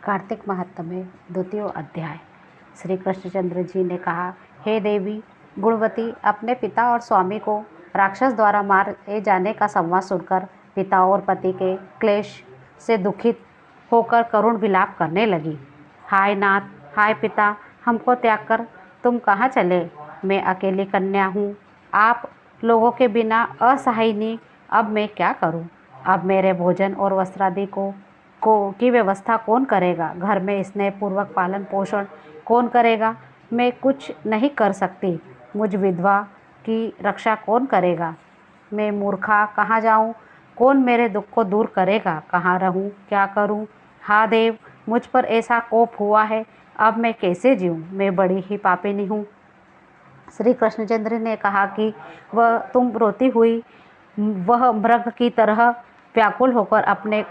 कार्तिक महत्म में द्वितीय अध्याय। श्री कृष्णचंद्र जी ने कहा, हे देवी गुणवती, अपने पिता और स्वामी को राक्षस द्वारा मारे जाने का संवाद सुनकर पिता और पति के क्लेश से दुखित होकर करुण विलाप करने लगी। हाय नाथ, हाय पिता, हमको त्याग कर तुम कहाँ चले? मैं अकेली कन्या हूँ, आप लोगों के बिना असहायिनी। अब मैं क्या करूँ? अब मेरे भोजन और वस्त्रादि की व्यवस्था कौन करेगा? घर में स्नेहपूर्वक पालन पोषण कौन करेगा? मैं कुछ नहीं कर सकती। मुझ विधवा की रक्षा कौन करेगा? मैं मूर्खा कहाँ जाऊँ? कौन मेरे दुख को दूर करेगा? कहाँ रहूँ? क्या करूँ? हा देव, मुझ पर ऐसा कोप हुआ है, अब मैं कैसे जीऊँ? मैं बड़ी ही पापिनी हूँ। श्री कृष्णचंद्र ने कहा कि वह तुम रोती हुई वह मृग की तरह व्याकुल होकर अपने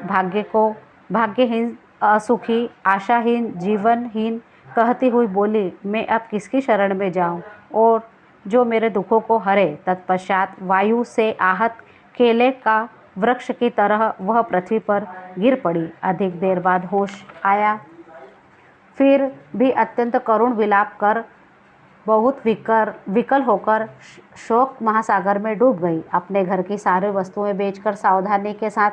भाग्यहीन, असुखी, आशाहीन, जीवनहीन कहती हुई बोली, मैं अब किसकी शरण में जाऊं और जो मेरे दुखों को हरे? तत्पश्चात वायु से आहत केले का वृक्ष की तरह वह पृथ्वी पर गिर पड़ी। अधिक देर बाद होश आया, फिर भी अत्यंत करुण विलाप कर बहुत विकल होकर शोक महासागर में डूब गई। अपने घर की सारी वस्तुएं बेचकर सावधानी के साथ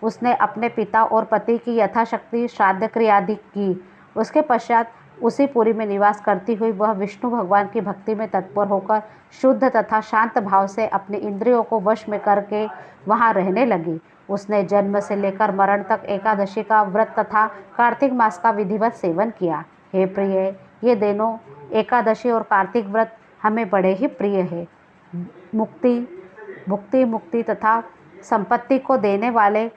उसने अपने पिता और पति की यथाशक्ति श्राद्ध क्रियादि की। उसके पश्चात उसी पुरी में निवास करती हुई वह विष्णु भगवान की भक्ति में तत्पर होकर शुद्ध तथा शांत भाव से अपने इंद्रियों को वश में करके वहां रहने लगी। उसने जन्म से लेकर मरण तक एकादशी का व्रत तथा कार्तिक मास का विधिवत सेवन किया। हे प्रिय, ये दोनों एकादशी और कार्तिक व्रत हमें बड़े ही प्रिय है। मुक्ति तथा संपत्ति को देने वाले